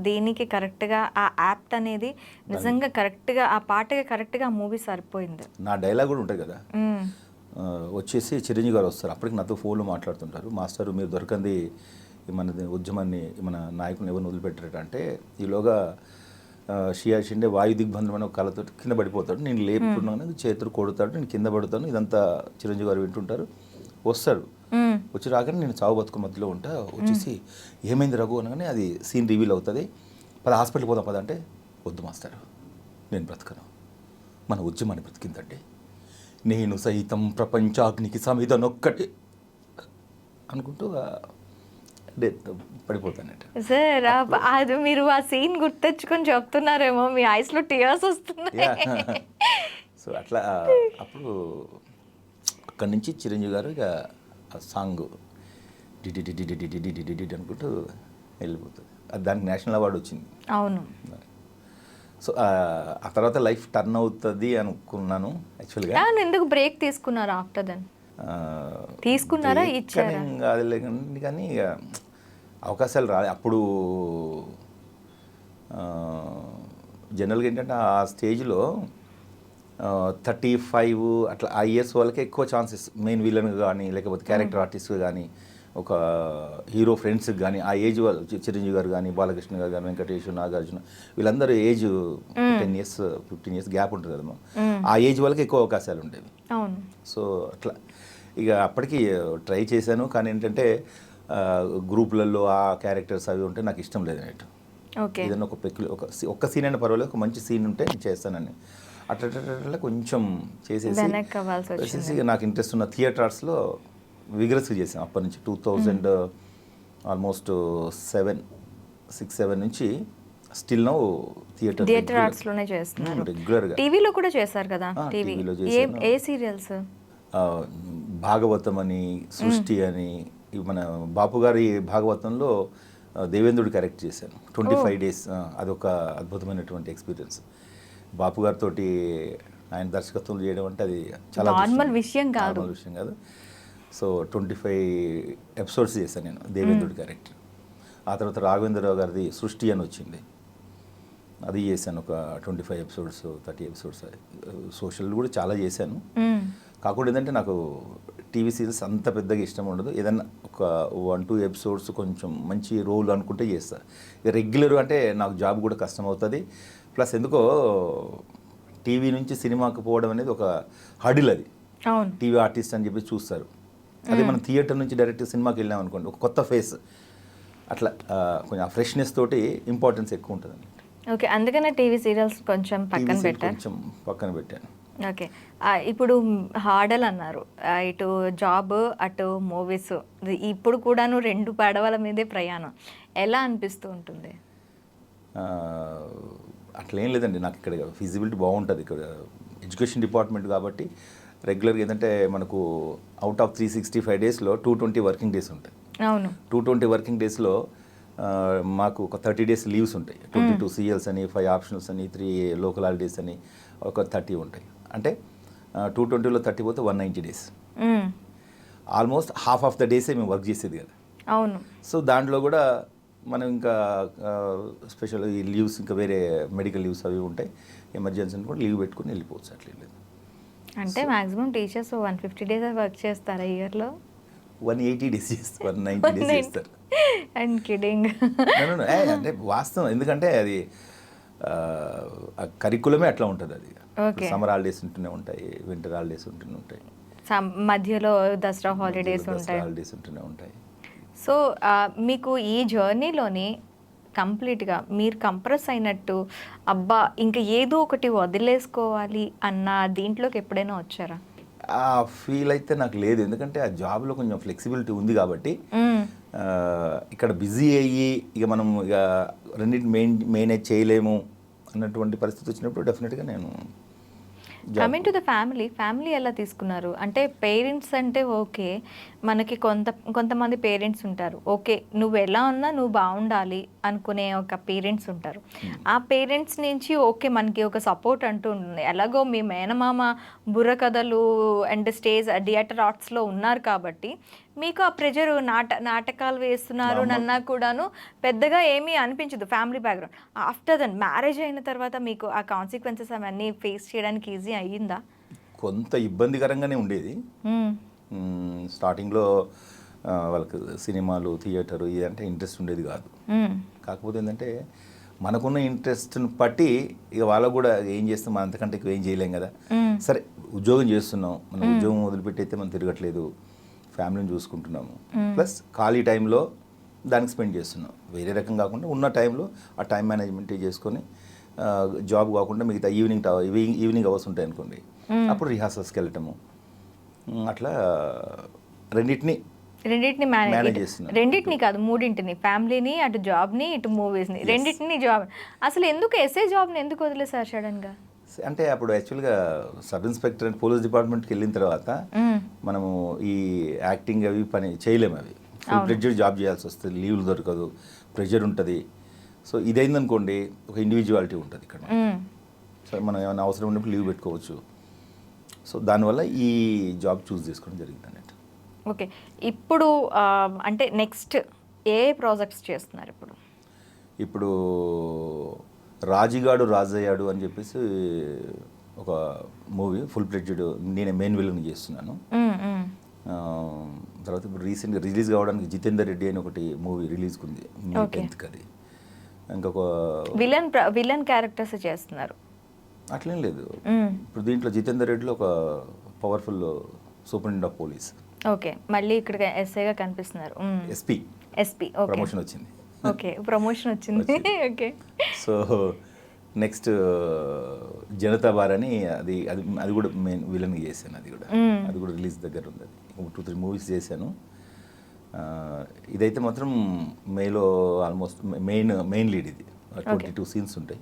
దీనికి కరెక్ట్గా ఆ యాప్ట్ అనేది నిజంగా కరెక్ట్గా ఆ పాటకి కరెక్ట్గా ఆ మూవీ సరిపోయింది. నా డైలాగ్ కూడా ఉంటుంది కదా, వచ్చేసి చిరంజీవి గారు వస్తారు. అప్పటికి నాతో ఫోన్లో మాట్లాడుతుంటారు, మాస్టర్ మీరు దొరకంది మన ఉద్యమాన్ని మన నాయకులను ఎవరిని వదిలిపెట్టారట అంటే ఈలోగా షియా షిండే వాయు దిగ్బంధం అనే ఒక కళతో కింద పడిపోతాడు. నేను లేపుకున్నాను, చేతులు కొడతాడు, నేను కింద పడతాను. ఇదంతా చిరంజీవి గారు వింటుంటారు. వస్తాడు, వచ్చి రాగానే నేను చావు బతుకు మధ్యలో ఉంటా. వచ్చేసి ఏమైంది రఘు అనగానే అది సీన్ రివీల్ అవుతుంది. హాస్పిటల్ పోదాం పద అంటే వద్దు మాస్టర్ నేను బ్రతకను, మన ఉద్యమాన్ని బ్రతికిందంటే నేను సైతం ప్రపంచాగ్నికి సమిధనొక్కటి అనుకుంటూ పడిపోతానట. సార్ అది మీరు ఆ సీన్ గుర్తెచ్చుకొని చెప్తున్నారేమో, మీ ఐస్లో టీయర్స్ వస్తున్నాయి. సో అట్లా అప్పుడు అక్కడి నుంచి చిరంజీవి గారు ఇక ఆ సాంగ్ డిడి అనుకుంటూ వెళ్ళిపోతుంది. అది దానికి నేషనల్ అవార్డు వచ్చింది. అవును. సో ఆ తర్వాత లైఫ్ టర్న్ అవుతుంది అనుకున్నాను యాక్చువల్గా. ఎందుకు బ్రేక్ తీసుకున్నారు ఆఫ్టర్ దెన్? తీసుకున్నారా ఇచ్చారా? కాదులే కానీ ఇక అవకాశాలు రాలే అప్పుడు. జనరల్గా ఏంటంటే ఆ స్టేజ్లో 35 అట్లా ఆ ఇయర్స్ వాళ్ళకే ఎక్కువ ఛాన్సెస్, మెయిన్ విలన్ కానీ లేకపోతే క్యారెక్టర్ ఆర్టిస్ట్ కానీ ఒక హీరో ఫ్రెండ్స్కి కానీ ఆ ఏజ్ వాళ్ళు చిరంజీవి గారు కానీ బాలకృష్ణ గారు కానీ వెంకటేష్ నాగార్జున వీళ్ళందరూ ఏజ్ 10 years 15 years గ్యాప్ ఉంటుంది కదమ్మా. ఆ ఏజ్ వాళ్ళకి ఎక్కువ అవకాశాలు ఉండేవి. సో అట్లా ఇక అప్పటికి ట్రై చేశాను. కానీ ఏంటంటే గ్రూపులలో ఆ క్యారెక్టర్స్ అవి ఉంటే నాకు ఇష్టం లేదు అన్నట్టు. ఏదైనా ఒక్క సీన్ అయినా పర్వాలేదు, ఒక మంచి సీన్ ఉంటే నేను చేస్తానని అట్లా కొంచెం చేసేసి నాకు ఇంట్రెస్ట్ ఉన్న థియేటర్ ఆర్ట్స్లో విగ్రస్గా చేసాం. అప్పటి నుంచి 2000 ఆల్మోస్ట్ 6-7 నుంచి స్టిల్ నౌ థియేటర్ ఆర్ట్స్లోనే చేస్తున్నారు. రెగ్యులర్గా టీవీలో కూడా చేశారు కదా. టీవీలో చేశాను. ఏ సీరియల్స్? భాగవతం అని, సృష్టి అని. మన బాపు గారి భాగవతంలో దేవేంద్రుడు క్యారెక్ట్ చేశాను 25 days. అదొక అద్భుతమైనటువంటి ఎక్స్పీరియన్స్. బాపు గారితో ఆయన దర్శకత్వం చేయడం అంటే అది చాలా నార్మల్ విషయం కాదు. సో 25 episodes చేశాను నేను దేవేంద్రుడి క్యారెక్టర్. ఆ తర్వాత రాఘవేంద్రరావు గారిది సృష్టి అని వచ్చింది, అది చేశాను ఒక 25 episodes 30 episodes. సోషల్ కూడా చాలా చేశాను. కాకుండా ఏంటంటే నాకు టీవీ సీరియల్స్ అంత పెద్దగా ఇష్టం ఉండదు. ఏదన్నా ఒక 1-2 episodes కొంచెం మంచి రోల్ అనుకుంటే చేస్తాను. రెగ్యులర్ అంటే నాకు జాబ్ కూడా కష్టం అవుతుంది. ప్లస్ ఎందుకో టీవీ నుంచి సినిమాకి పోవడం అనేది ఒక హడిల్. అది టీవీ ఆర్టిస్ట్ అని చెప్పి చూస్తారు. అదే మనం థియేటర్ నుంచి డైరెక్ట్ సినిమాకి వెళ్ళాం అనుకోండి, ఒక కొత్త ఫేస్ అట్లా కొంచెం ఆ ఫ్రెష్నెస్ తోటి ఇంపార్టెన్స్ ఎక్కువ ఉంటుంది. ఓకే, అందుకనే టీవీ సీరియల్స్ కొంచెం పక్కన పెట్టారు. కొంచెం పక్కన పెట్టాను. ఓకే, ఇప్పుడు హార్డల్ అన్నారు, ఇటు జాబ్ అటు మూవీస్, ఇప్పుడు కూడాను 2 పడవల మీదే ప్రయాణం, ఎలా అనిపిస్తూ ఉంటుంది? అట్లా ఏం లేదండి, నాకు ఇక్కడ ఫిజిబిలిటీ బాగుంటుంది. ఇక్కడ ఎడ్యుకేషన్ డిపార్ట్మెంట్ కాబట్టి రెగ్యులర్గా ఏంటంటే మనకు అవుట్ ఆఫ్ 365 డేస్లో 220 వర్కింగ్ డేస్ ఉంటాయి. అవును, 220 వర్కింగ్ డేస్లో మాకు ఒక 30 డేస్ లీవ్స్ ఉంటాయి. 22 CLs అని, 5 ఆప్షనల్స్ అని, 3 లోకల్ హాలిడేస్ అని, ఒక 30 ఉంటాయి. అంటే 220లో 30 పోతే 190 days. Almost half of the డేసే మేము వర్క్ చేసేది కదా. అవును. సో దాంట్లో కూడా మనం ఇంకా స్పెషల్ ఈ లీవ్స్, ఇంకా వేరే మెడికల్ లీవ్స్ అవి ఉంటాయి. ఎమర్జెన్సీ కూడా లీవ్ పెట్టుకుని వెళ్ళిపోవచ్చు, అట్లా లేదు. అంటే మాక్సిమం టీచర్స్ 150 డేస్ వర్క్ చేస్తారా ఇయర్లో? 180 డేస్ చేస్తారు, 190 డేస్ చేస్తారు. And kidding. అంటే వాస్తవం, ఎందుకంటే అది కరికులమే అట్లా ఉంటుంది. అది సమ్మర్ హాలిడేస్ ఉంటూనే ఉంటాయి, వింటర్ హాలిడేస్ ఉంటూనే ఉంటాయి, మధ్యలో దసరా హాలిడేస్ ఉంటాయి, హాలిడేస్ ఉంటూనే ఉంటాయి. సో మీకు ఈ జర్నీలోని కంప్లీట్గా మీరు కంప్రెస్ అయినట్టు, అబ్బా ఇంకా ఏదో ఒకటి వదిలేసుకోవాలి అన్న దీంట్లోకి ఎప్పుడైనా వచ్చారా? ఆ ఫీల్ అయితే నాకు లేదు, ఎందుకంటే ఆ జాబ్లో కొంచెం ఫ్లెక్సిబిలిటీ ఉంది కాబట్టి. ఇక్కడ బిజీ అయ్యి ఇక మనం ఇక రెండింటి మేనేజ్ చేయలేము అన్నటువంటి పరిస్థితి వచ్చినప్పుడు డెఫినెట్గా నేను. కమింగ్ టు ద ఫ్యామిలీ ఎలా తీసుకున్నారు? అంటే పేరెంట్స్ అంటే ఓకే, మనకి కొంతమంది పేరెంట్స్ ఉంటారు, ఓకే నువ్వు ఎలా ఉన్నా నువ్వు బాగుండాలి అనుకునే ఒక పేరెంట్స్ ఉంటారు. ఆ పేరెంట్స్ నుంచి ఓకే మనకి ఒక సపోర్ట్ అంటూ ఉంటుంది. ఎలాగో మీ మేనమామ బుర్రకథలు అండ్ స్టేజ్ థియేటర్ ఆర్ట్స్లో ఉన్నారు కాబట్టి మీకు ఆ ప్రెజర్, నాటకాలు వేస్తున్నారు అన్నా కూడాను పెద్దగా ఏమీ అనిపించదు family background. After then marriage అయిన తర్వాత మీకు ఆ కాన్సిక్వెన్సెస్ అవన్నీ ఫేస్ చేయడానికి ఈజీ అయ్యిందా? కొంత ఇబ్బందికరంగానే ఉండేది. స్టార్టింగ్లో వాళ్ళకి సినిమాలు, థియేటరు ఇదంటే ఇంట్రెస్ట్ ఉండేది కాదు. కాకపోతే ఏంటంటే మనకున్న ఇంట్రెస్ట్ని బట్టి ఇక వాళ్ళకు కూడా ఏం చేస్తాం, మనం అంతకంటే ఎక్కువ ఏం చేయలేం కదా. సరే ఉద్యోగం చేస్తున్నాం, మనం ఉద్యోగం వదిలిపెట్టయితే మనం తిరగట్లేదు, ఫ్యామిలీని చూసుకుంటున్నాము, ప్లస్ ఖాళీ టైంలో దానికి స్పెండ్ చేస్తున్నాం. వేరే రకం కాకుండా ఉన్న టైంలో ఆ టైం మేనేజ్మెంట్ చేసుకొని జాబ్ కాకుండా మిగతా ఈవినింగ్ అవర్స్ ఉంటాయి అనుకోండి, అప్పుడు రిహార్సల్స్కి వెళ్ళటము, అట్లా రెండింటిని మేనేజ్ చేస్తున్నాను. రెండింటిని కాదు, మూడింటిని, ఫ్యామిలీని, అటు జాబ్ని, ఇటు మూవీస్ని, రెండింటిని. జాబ్ అసలు ఎందుకు ఎస్ఏ జాబ్ని ఎందుకు వదిలేసారు సడన్గా? అంటే అప్పుడు యాక్చువల్గా సబ్ ఇన్స్పెక్టర్ అండ్ పోలీస్ డిపార్ట్మెంట్కి వెళ్ళిన తర్వాత మనము ఈ యాక్టింగ్ అవి పని చేయలేము, అవి ఫుల్ ప్రెజర్ జాబ్ చేయాల్సి వస్తుంది, లీవ్లు దొరకదు, ప్రెజర్ ఉంటుంది. సో ఇదైందనుకోండి ఒక ఇండివిజువాలిటీ ఉంటుంది ఇక్కడ. సో మనం ఏమైనా అవసరం ఉన్నప్పుడు లీవ్ పెట్టుకోవచ్చు. సో దానివల్ల ఈ జాబ్ చూస్ చేసుకోవడం జరిగింది అన్నట్టు. ఓకే, ఇప్పుడు అంటే నెక్స్ట్ ఏ ప్రాజెక్ట్స్ చేస్తున్నారు ఇప్పుడు? ఇప్పుడు రాజుగాడు రాజయ్యాడు అని చెప్పేసి ఒక మూవీ ఫుల్ ప్లెడ్జ్డ్ నేనే మెయిన్ విలన్ చేస్తున్నాను. తర్వాత ఇప్పుడు రీసెంట్గా రిలీజ్ కావడానికి జితేందర్ రెడ్డి అని ఒకటి మూవీ రిలీజ్ ఉంది, May 10th. అది ఇంకొక విలన్ క్యారెక్టర్స్ చేస్తున్నారు. అట్లేం లేదు, ఇప్పుడు దీంట్లో జితేందర్ రెడ్డిలో ఒక powerful superintendent of police. Okay, మళ్ళీ ఇక్కడ ఎస్ఐగా కనిపిస్తున్నారు. ఎస్పీ ప్రమోషన్ వచ్చింది. ఓకే, ప్రమోషన్ వచ్చింది. Okay, so next Janata bar అని అది కూడా మెయిన్ విలన్ చేశాను. అది కూడా రిలీజ్ దగ్గర ఉంది. అది 2-3 మూవీస్ చేశాను. ఇదైతే మాత్రం మేలో ఆల్మోస్ట్ మెయిన్ లీడ్. ఇది 22 సీన్స్ ఉంటాయి.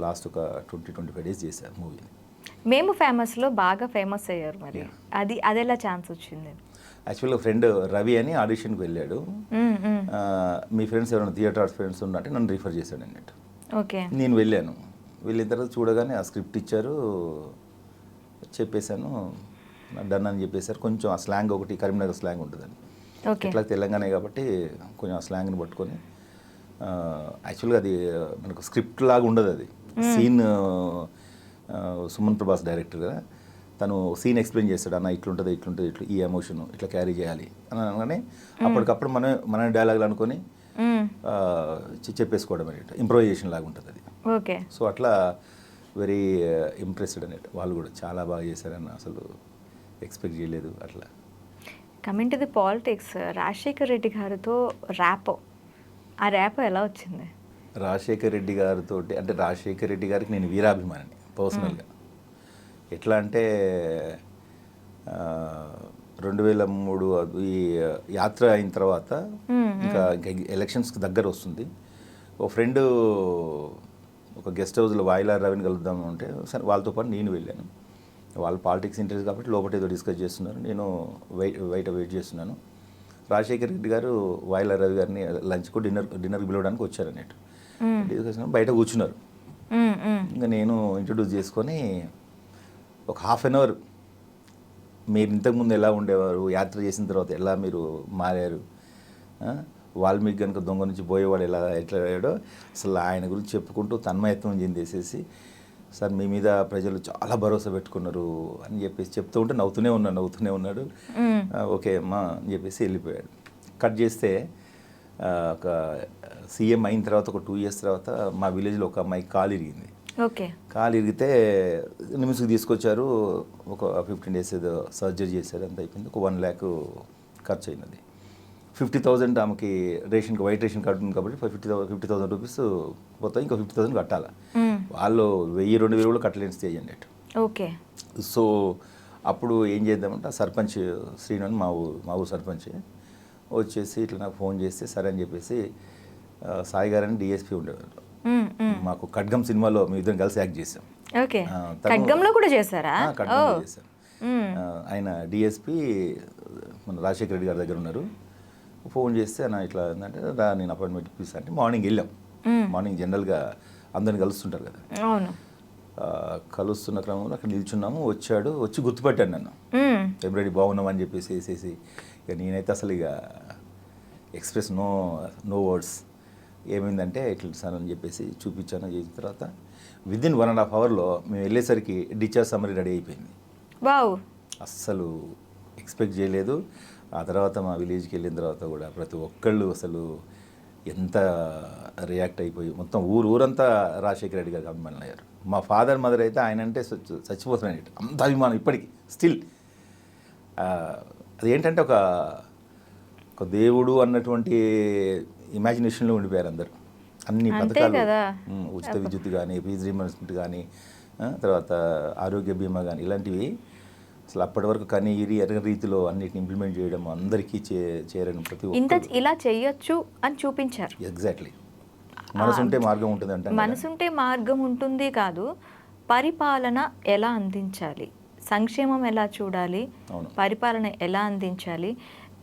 లాస్ట్ ఒక 20-25 డేస్ చేశాను మూవీ. మేము ఫేమస్లో బాగా ఫేమస్ అయ్యారు, మరి అది ఎలా ఛాన్స్ వచ్చింది? యాక్చువల్గా ఫ్రెండ్ రవి అని ఆడిషన్కి వెళ్ళాడు. మీ ఫ్రెండ్స్ ఎవరైనా థియేటర్ ఆర్ట్స్ ఫ్రెండ్స్ ఉన్నట్టే నన్ను రిఫర్ చేశాడు అన్నట్టు. ఓకే, నేను వెళ్ళాను. వెళ్ళిన తర్వాత చూడగానే ఆ స్క్రిప్ట్ ఇచ్చారు, చెప్పేశాను, డన్ అని చెప్పేశారు. కొంచెం ఆ స్లాంగ్ ఒకటి కరీంనగర్ స్లాంగ్ ఉంటుందని, ఇట్లా తెలంగాణ కాబట్టి కొంచెం ఆ స్లాంగ్ని పట్టుకొని, యాక్చువల్గా అది మనకు స్క్రిప్ట్ లాగా ఉండదు, అది సీన్. సుమన్ ప్రభాస్ డైరెక్టర్ కదా, తను సీన్ ఎక్స్ప్లెయిన్ చేస్తాడు, అన్న ఇట్లుంటుంది ఇట్లా ఈ ఎమోషన్ ఇట్లా క్యారీ చేయాలి అని అనగానే అప్పటికప్పుడు మన డైలాగులు అనుకొని చెప్పేసుకోవడం అనేది ఇంప్రొవైజేషన్ లాగా ఉంటుంది అది. ఓకే, సో అట్లా వెరీ ఇంప్రెస్డ్ అనేది. వాళ్ళు కూడా చాలా బాగా చేశారని అసలు ఎక్స్పెక్ట్ చేయలేదు. అట్లా coming to the politics, Rajasekhar Reddy గారితో ర్యాపో ఆ ర్యాప్ ఎలా వచ్చింది? రాజశేఖర్ రెడ్డి గారితో, అంటే రాజశేఖర్ రెడ్డి గారికి నేను వీరాభిమానిని పర్సనల్గా. ఎట్లా అంటే 2003 ఈ యాత్ర అయిన తర్వాత ఇంకా ఎలక్షన్స్కి దగ్గర వస్తుంది. ఒక ఫ్రెండ్ ఒక గెస్ట్ హౌస్లో వాయిలా రవిని కలుద్దాం అంటే సరే వాళ్ళతో పాటు నేను వెళ్ళాను. వాళ్ళు పాలిటిక్స్ ఇంట్రెస్ట్ కాబట్టి లోపల ఏదో డిస్కస్ చేస్తున్నారు, నేను బయట వెయిట్ చేస్తున్నాను. రాజశేఖర్ రెడ్డి గారు వాయిలా రవి గారిని లంచ్కు డిన్నర్కి పిలవడానికి వచ్చారు అన్నట్టు. డిస్కషన్ బయట కూర్చున్నారు. ఇంకా నేను ఇంట్రడ్యూస్ చేసుకొని ఒక హాఫ్ అన్ అవర్ మీరు ఇంతకుముందు ఎలా ఉండేవారు, యాత్ర చేసిన తర్వాత ఎలా మీరు మారారు, వాల్మీకి కనుక దొంగ నుంచి పోయేవాడు ఎట్లా అయ్యాడో అసలు ఆయన గురించి చెప్పుకుంటూ తన్మయత్వం చెందేసేసి, సార్ మీ మీద ప్రజలు చాలా భరోసా పెట్టుకున్నారు అని చెప్పేసి చెప్తూ ఉంటే నవ్వుతూనే ఉన్నాడు. ఓకే అమ్మా అని చెప్పేసి వెళ్ళిపోయాడు. కట్ చేస్తే ఒక సీఎం అయిన తర్వాత ఒక 2 years తర్వాత మా విలేజ్లో ఒక అమ్మాయి కాలు ఇరిగింది. ఓకే. కాలు ఇరిగితే నిమ్స్కి తీసుకొచ్చారు. ఒక 15 days ఏదో సర్జరీ చేశారు, అంత అయిపోయింది. ఒక 1 lakh ఖర్చు అయినది. 50,000 ఆమెకి రేషన్, వైట్ రేషన్ కార్డు ఉంది కాబట్టి 50,000 రూపీస్ పోతాయి, ఇంకా 50,000 కట్టాలి. వాళ్ళు 1,000-2,000 కూడా కట్టలేని స్టేజ్ అన్నట్టు. ఓకే. సో అప్పుడు ఏం చేద్దామంటే సర్పంచ్ శ్రీను మా ఊరు సర్పంచ్ వచ్చేసి ఇట్లా నాకు ఫోన్ చేస్తే సరే అని చెప్పేసి, సాయి గారని డిఎస్పీ ఉండేవారు. మాకు ఖడ్గం సినిమాలో మేము ఇద్దరం కలిసి యాక్ట్ చేసాం. ఓకే. ఖడ్గంలో కూడా చేశారా? ఖడ్గంలో చేశాం. ఆయన డిఎస్పీ మన రాజశేఖర రెడ్డి గారి దగ్గర ఉన్నారు. ఫోన్ చేస్తే నా ఇట్లా ఏంటంటే నేను అపాయింట్మెంట్ ఇప్పిస్తా అంటే మార్నింగ్ వెళ్ళాం. మార్నింగ్ జనరల్గా అందరిని కలుస్తుంటారు కదా, అవును. కలుస్తున్న క్రమంలో అక్కడ నిల్చున్నాము. వచ్చి గుర్తుపెట్టాను నన్ను, ఎబ్రెడీ బాగున్నామని చెప్పేసి వేసేసి. ఇక నేనైతే అసలు ఇక ఎక్స్ప్రెస్ నో వర్డ్స్. ఏమైందంటే ఇట్లా సార్ అని చెప్పేసి చూపించాను. చేసిన తర్వాత విదిన్ 1.5 hourలో మేము వెళ్ళేసరికి డిశ్చార్జ్ సమ్మరీ రెడీ అయిపోయింది. వావ్, అస్సలు ఎక్స్పెక్ట్ చేయలేదు. ఆ తర్వాత మా విలేజ్కి వెళ్ళిన తర్వాత కూడా ప్రతి ఒక్కళ్ళు అసలు ఎంత రియాక్ట్ అయిపోయి మొత్తం ఊరంతా రాజశేఖర రెడ్డి గారికి అభిమానులు అయ్యారు. మా ఫాదర్ మదర్ అయితే ఆయన అంటే చచ్చిపోతున్నాడు, అంత అభిమానం ఇప్పటికీ స్టిల్. అదేంటంటే ఒక దేవుడు అన్నటువంటి ఇమాజినేషన్లో ఉండిపోయారు అందరు. అన్ని పథకాలు, ఉచిత విద్యుత్ కానీ, ఫీజు రీయింబర్స్మెంట్ కానీ, తర్వాత ఆరోగ్య బీమా కానీ, ఇలాంటివి అసలు అప్పటి వరకు కానీ ఎరగని రీతిలో అన్నిటిని ఇంప్లిమెంట్ చేయడం, అందరికీ చేరడం, ప్రతి ఒక్కరు ఇలా చేయొచ్చు అని చూపించారు. ఎగ్జాక్ట్లీ. మనసుంటే మార్గం ఉంటుంది అంటే, మనసుంటే మార్గం ఉంటుంది కాదు, పరిపాలన ఎలా అందించాలి, సంక్షేమం ఎలా చూడాలి, పరిపాలన ఎలా అందించాలి,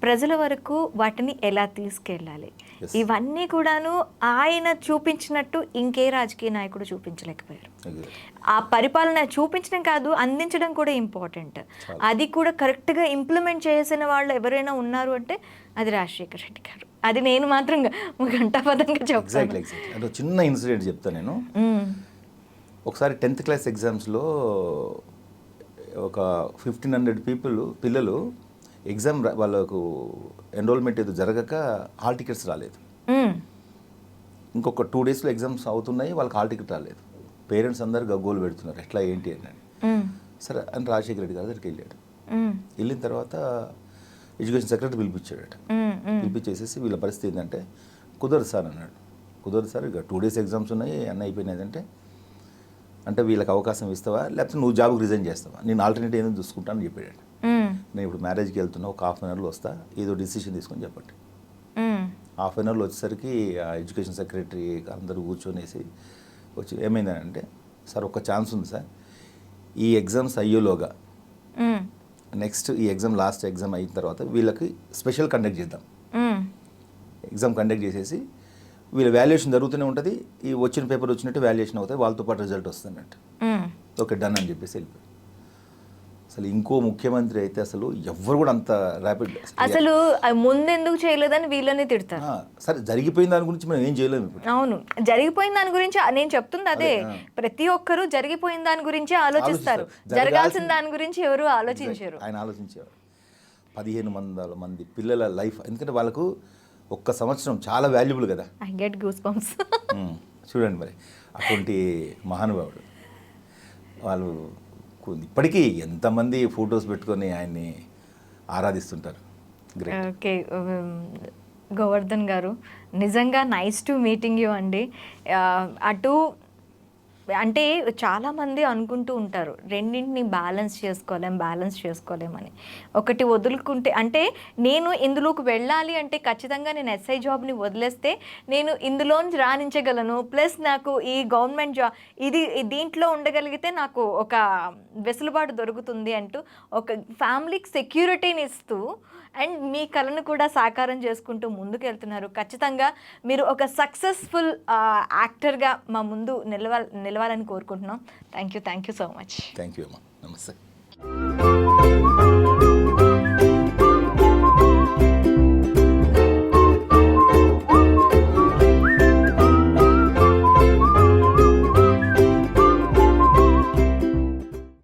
ప్రజల వరకు వాటిని ఎలా తీసుకెళ్ళాలి, ఇవన్నీ కూడాను ఆయన చూపించినట్టు ఇంకే రాజకీయ నాయకుడు చూపించలేకపోయారు. ఆ పరిపాలన చూపించడం కాదు, అందించడం కూడా ఇంపార్టెంట్. అది కూడా కరెక్ట్గా ఇంప్లిమెంట్ చేసిన వాళ్ళు ఎవరైనా ఉన్నారు అంటే అది రాజశేఖర్ రెడ్డి గారు. అది నేను మాత్రం గంటాపదంగా చెప్తాను. అంటే చిన్న ఇన్సిడెంట్ చెప్తాను నేను. ఒకసారి 10th class ఎగ్జామ్స్లో ఒక 1,500 పిల్లలు ఎగ్జామ్ వాళ్ళకు ఎన్రోల్మెంట్ ఏదో జరగక హాల్ టికెట్స్ రాలేదు. ఇంకొక 2 daysలో ఎగ్జామ్స్ అవుతున్నాయి, వాళ్ళకి హాల్ టికెట్ రాలేదు. పేరెంట్స్ అందరు గగ్గోలు పెడుతున్నారు, ఎట్లా ఏంటి అని. సరే అని రాజశేఖర రెడ్డి గారి దగ్గరికి వెళ్ళాడు. వెళ్ళిన తర్వాత ఎడ్యుకేషన్ సెక్రటరీ పిలిపించాడట. పిలిపించేసేసి వీళ్ళ పరిస్థితి ఏంటంటే, కుదరదు సార్ అన్నాడు. కుదరదు సార్, ఇక 2 days ఎగ్జామ్స్ ఉన్నాయి, అన్నీ అయిపోయినాయి అంటే వీళ్ళకి అవకాశం ఇస్తావా, లేకపోతే నువ్వు జాబ్కి రిజైన్ చేస్తావా, నేను ఆల్టర్నేటివ్ ఏదో చూసుకుంటానని చెప్పాడు. నేను ఇప్పుడు మ్యారేజ్కి వెళ్తున్నా, ఒక 1/2 hourలో వస్తా, ఏదో డిసిషన్ తీసుకొని చెప్పండి. 1/2 hourలో వచ్చేసరికి ఆ ఎడ్యుకేషన్ సెక్రటరీ అందరూ కూర్చొనేసి వచ్చి ఏమైందంటే, సార్ ఒక ఛాన్స్ ఉంది సార్, ఈ ఎగ్జామ్స్ అయ్యేలోగా నెక్స్ట్ ఈ ఎగ్జామ్ లాస్ట్ ఎగ్జామ్ అయిన తర్వాత వీళ్ళకి స్పెషల్ కండక్ట్ చేద్దాం. ఎగ్జామ్ కండక్ట్ చేసేసి వీళ్ళ వాల్యుయేషన్ జరుగుతూనే ఉంటుంది, ఈ వచ్చిన పేపర్ వచ్చినట్టు వాల్యుయేషన్ అవుతాయి, వాళ్ళతో పాటు రిజల్ట్ వస్తుందంటే ఓకే డన్ అని చెప్పేసి వెళ్ళిపోయాడు. అసలు ఇంకో ముఖ్యమంత్రి అయితే అసలు ఎవ్వరు కూడా అంత ర్యాపిడ్, అసలు ముందెందుకు చేయలేదని వీళ్ళని తిడతారు. సరే జరిగిపోయిన దాని గురించి మనం ఏం చేయలేము ఇప్పుడు. అవును, జరిగిపోయిన దాని గురించి నేను చెప్తుంది అదే. ప్రతి ఒక్కరు జరిగిపోయిన దాని గురించి ఆలోచిస్తారు, జరగాల్సిన దాని గురించి ఎవరు ఆలోచించారు. ఆయన ఆలోచించారు. 1500 మంది పిల్లల లైఫ్, ఎందుకంటే వాళ్ళకు 1 సంవత్సరం చాలా వాల్యుబుల్ కదా. I get goose bumps. చూడండి మరి అటువంటి మహానుభావుడు. వాళ్ళు ఇప్పటికీ ఎంతమంది ఫొటోస్ పెట్టుకొని ఆయన్ని ఆరాధిస్తుంటారు. ఓకే, గోవర్ధన్ గారు, నిజంగా నైస్ టు మీటింగ్ యూ అండి. అటు అంటే చాలామంది అనుకుంటూ ఉంటారు రెండింటిని బ్యాలెన్స్ చేసుకోలేమని. ఒకటి వదులుకుంటే అంటే నేను ఇందులోకి వెళ్ళాలి అంటే ఖచ్చితంగా నేను ఎస్ఐ జాబ్ని వదిలేస్తే నేను ఇందులోంచి రాణించగలను, ప్లస్ నాకు ఈ గవర్నమెంట్ జాబ్ దీంట్లో ఉండగలిగితే నాకు ఒక వెసులుబాటు దొరుకుతుంది అంటూ ఒక ఫ్యామిలీకి సెక్యూరిటీని ఇస్తూ అండ్ మీ కళను కూడా సాకారం చేసుకుంటూ ముందుకు వెళ్తున్నారు. ఖచ్చితంగా మీరు ఒక సక్సెస్ఫుల్ యాక్టర్గా మా ముందు నిలవాలని కోరుకుంటున్నాం. Thank you so much. Thank you అమ్మా, నమస్తే.